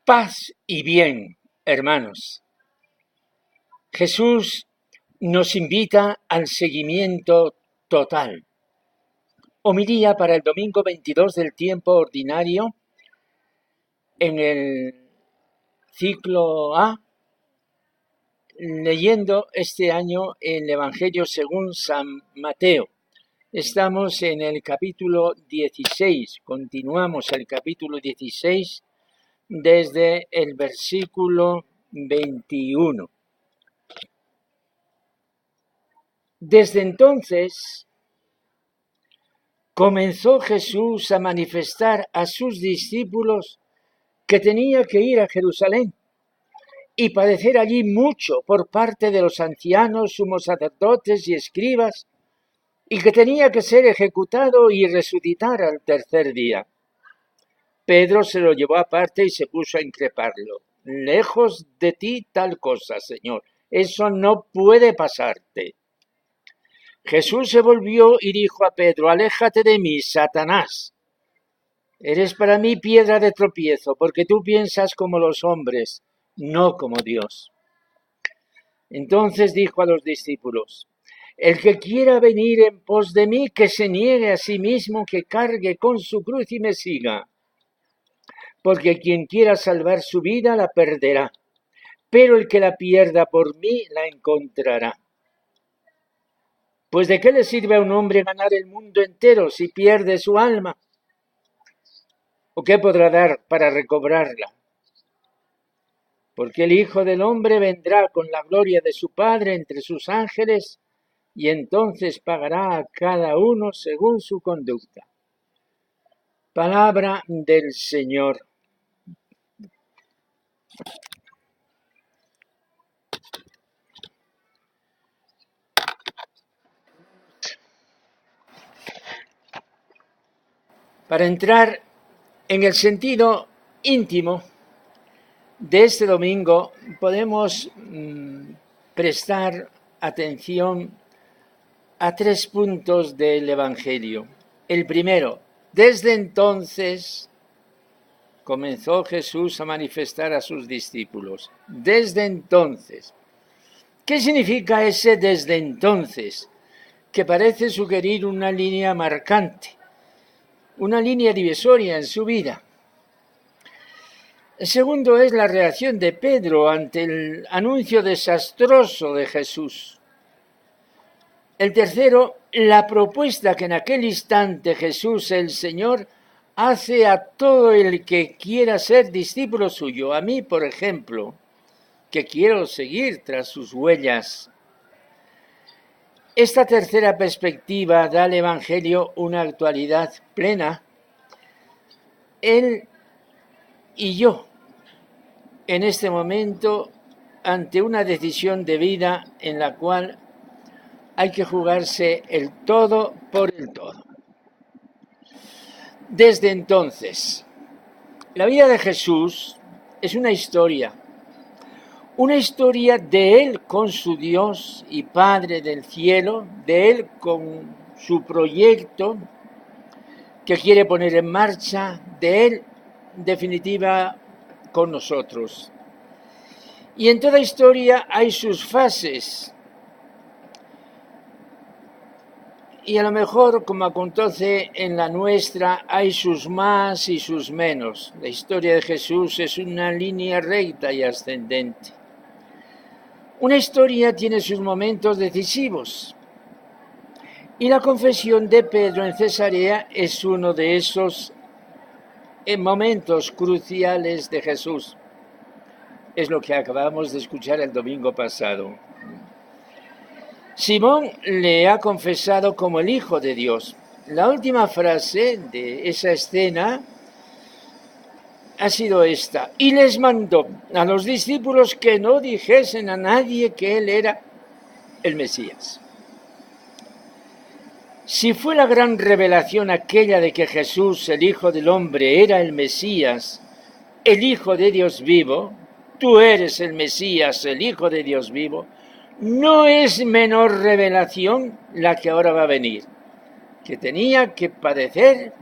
Paz y bien, hermanos. Jesús nos invita al seguimiento total. Homilía para el domingo 22 del tiempo ordinario en el ciclo A, leyendo este año el Evangelio según San Mateo. Estamos en el capítulo 16, continuamos el capítulo 16 desde el versículo 21. Desde entonces comenzó Jesús a manifestar a sus discípulos que tenía que ir a Jerusalén y padecer allí mucho por parte de los ancianos, sumos sacerdotes y escribas, y que tenía que ser ejecutado y resucitar al tercer día. Pedro se lo llevó aparte y se puso a increparlo. Lejos de ti tal cosa, Señor, eso no puede pasarte. Jesús se volvió y dijo a Pedro: aléjate de mí, Satanás. Eres para mí piedra de tropiezo, porque tú piensas como los hombres, no como Dios. Entonces dijo a los discípulos: el que quiera venir en pos de mí, que se niegue a sí mismo, que cargue con su cruz y me siga. Porque quien quiera salvar su vida la perderá, pero el que la pierda por mí la encontrará. Pues ¿de qué le sirve a un hombre ganar el mundo entero si pierde su alma? ¿O qué podrá dar para recobrarla? Porque el Hijo del Hombre vendrá con la gloria de su Padre entre sus ángeles, y entonces pagará a cada uno según su conducta. Palabra del Señor. Para entrar en el sentido íntimo de este domingo, podemos prestar atención a 3 puntos del Evangelio. El primero: desde entonces comenzó Jesús a manifestar a sus discípulos. Desde entonces. ¿Qué significa ese desde entonces? Que parece sugerir una línea marcante, una línea divisoria en su vida. El segundo es la reacción de Pedro ante el anuncio desastroso de Jesús. El tercero, la propuesta que en aquel instante Jesús, el Señor, hace a todo el que quiera ser discípulo suyo. A mí, por ejemplo, que quiero seguir tras sus huellas. Esta tercera perspectiva da al Evangelio una actualidad plena. Él y yo, en este momento, ante una decisión de vida en la cual hay que jugarse el todo por el todo. Desde entonces, la vida de Jesús es una historia de Él con su Dios y Padre del cielo, de Él con su proyecto que quiere poner en marcha, de Él, en definitiva, con nosotros. Y en toda historia hay sus fases. Y a lo mejor, como acontece en la nuestra, hay sus más y sus menos. La historia de Jesús es una línea recta y ascendente. Una historia tiene sus momentos decisivos. Y la confesión de Pedro en Cesarea es uno de esos momentos cruciales de Jesús. Es lo que acabamos de escuchar el domingo pasado. Simón le ha confesado como el Hijo de Dios. La última frase de esa escena ha sido esta: y les mandó a los discípulos que no dijesen a nadie que él era el Mesías. Si fue la gran revelación aquella de que Jesús, el Hijo del Hombre, era el Mesías, el Hijo de Dios vivo, tú eres el Mesías, el Hijo de Dios vivo, no es menor revelación la que ahora va a venir, que tenía que padecer,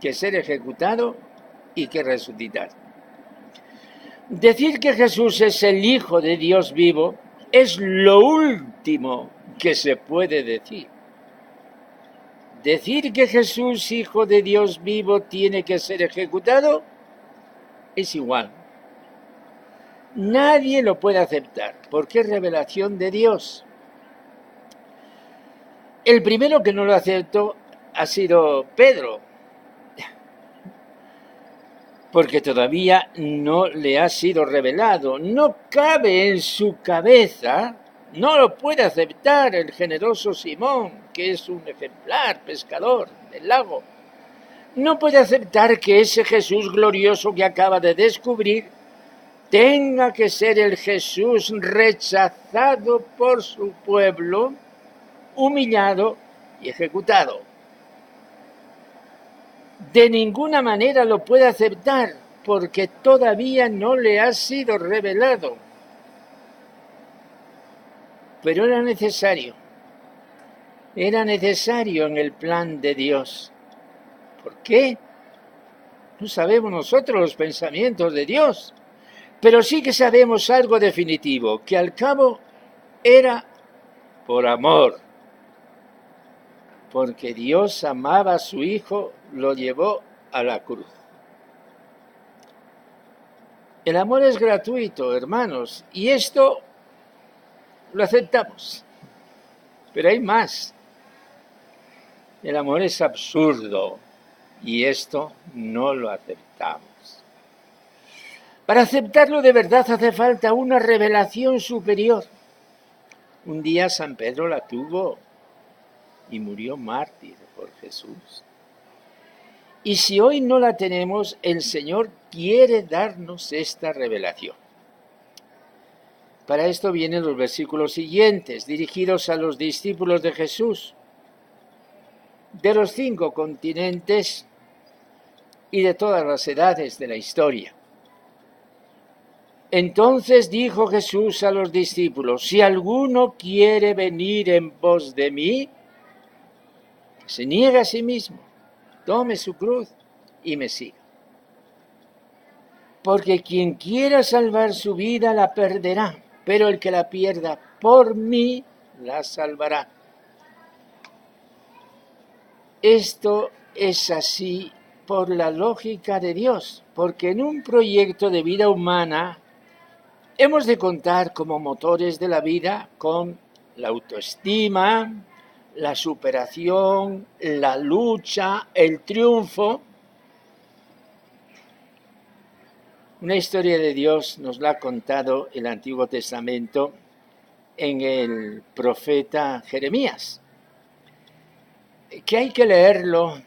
que ser ejecutado y que resucitar. Decir que Jesús es el Hijo de Dios vivo es lo último que se puede decir. Decir que Jesús, Hijo de Dios vivo, tiene que ser ejecutado es igual. Nadie lo puede aceptar porque es revelación de Dios. El primero que no lo aceptó ha sido Pedro, porque todavía no le ha sido revelado. No cabe en su cabeza, no lo puede aceptar el generoso Simón, que es un ejemplar pescador del lago. No puede aceptar que ese Jesús glorioso que acaba de descubrir tenga que ser el Jesús rechazado por su pueblo, humillado y ejecutado. De ninguna manera lo puede aceptar porque todavía no le ha sido revelado. Pero era necesario en el plan de Dios. ¿Por qué? No sabemos nosotros los pensamientos de Dios, pero sí que sabemos algo definitivo, que al cabo era por amor. Porque Dios amaba a su Hijo, lo llevó a la cruz. El amor es gratuito, hermanos, y esto lo aceptamos. Pero hay más. El amor es absurdo y esto no lo aceptamos. Para aceptarlo de verdad hace falta una revelación superior. Un día San Pedro la tuvo y murió mártir por Jesús. Y si hoy no la tenemos, el Señor quiere darnos esta revelación. Para esto vienen los versículos siguientes, dirigidos a los discípulos de Jesús, de los 5 continentes y de todas las edades de la historia. Entonces dijo Jesús a los discípulos: si alguno quiere venir en pos de mí, se niegue a sí mismo, tome su cruz y me siga. Porque quien quiera salvar su vida la perderá, pero el que la pierda por mí la salvará. Esto es así por la lógica de Dios, porque en un proyecto de vida humana hemos de contar como motores de la vida con la autoestima, la superación, la lucha, el triunfo. Una historia de Dios nos la ha contado el Antiguo Testamento en el profeta Jeremías, que hay que leerlo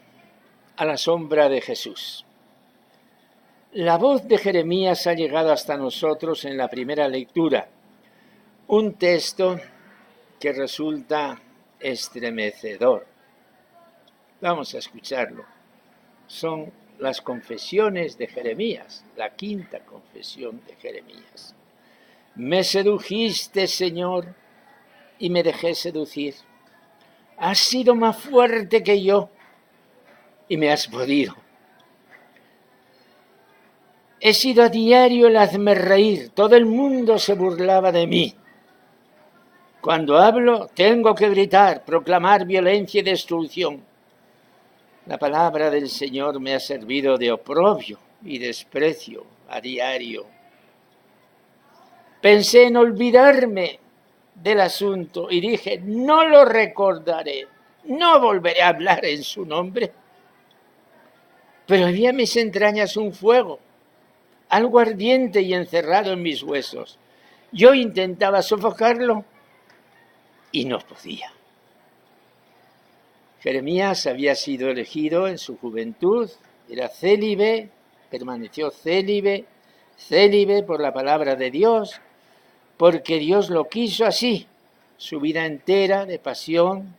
a la sombra de Jesús. La voz de Jeremías ha llegado hasta nosotros en la primera lectura, un texto que resulta estremecedor. Vamos a escucharlo. Son las confesiones de Jeremías, la 5ª confesión de Jeremías. Me sedujiste, Señor, y me dejé seducir. Has sido más fuerte que yo y me has podido. He sido a diario el hazme reír, todo el mundo se burlaba de mí. Cuando hablo tengo que gritar, proclamar violencia y destrucción. La palabra del Señor me ha servido de oprobio y desprecio a diario. Pensé en olvidarme del asunto y dije: no lo recordaré, no volveré a hablar en su nombre. Pero había en mis entrañas un fuego, algo ardiente y encerrado en mis huesos. Yo intentaba sofocarlo y no podía. Jeremías había sido elegido en su juventud, era célibe, permaneció célibe por la palabra de Dios, porque Dios lo quiso así. Su vida entera de pasión,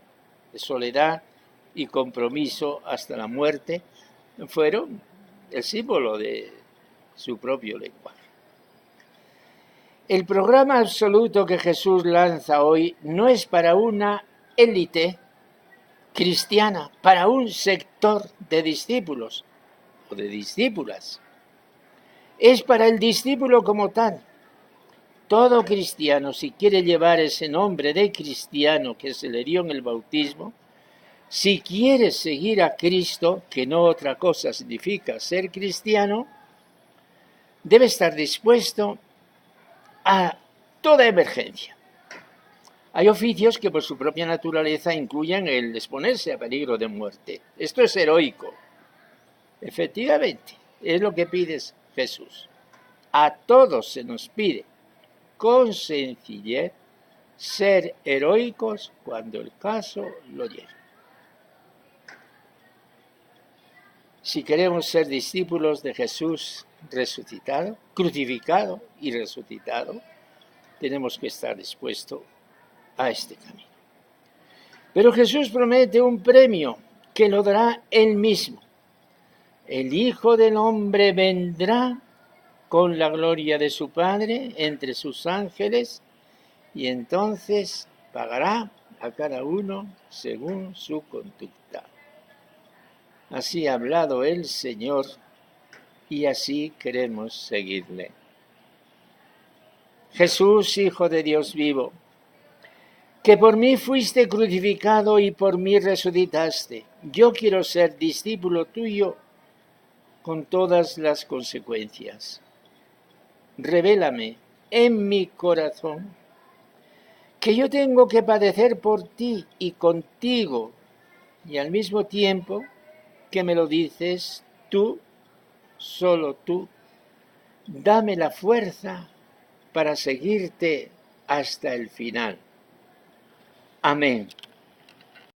de soledad y compromiso hasta la muerte fueron el símbolo de su propio lenguaje. El programa absoluto que Jesús lanza hoy no es para una élite cristiana, para un sector de discípulos o de discípulas. es para el discípulo como tal. Todo cristiano, si quiere llevar ese nombre de cristiano que se le dio en el bautismo, si quiere seguir a Cristo, que no otra cosa significa ser cristiano, debe estar dispuesto a toda emergencia. Hay oficios que por su propia naturaleza incluyen el exponerse a peligro de muerte. Esto es heroico. Efectivamente, es lo que pide Jesús. A todos se nos pide, con sencillez, ser heroicos cuando el caso lo lleve. Si queremos ser discípulos de Jesús resucitado, crucificado y resucitado, tenemos que estar dispuestos a este camino. Pero Jesús promete un premio que lo dará Él mismo. El Hijo del Hombre vendrá con la gloria de su Padre entre sus ángeles y entonces pagará a cada uno según su conducta. Así ha hablado el Señor y así queremos seguirle. Jesús, Hijo de Dios vivo, que por mí fuiste crucificado y por mí resucitaste. Yo quiero ser discípulo tuyo con todas las consecuencias. Revélame en mi corazón que yo tengo que padecer por ti y contigo, y al mismo tiempo que me lo dices tú, solo tú, dame la fuerza para seguirte hasta el final. Amén.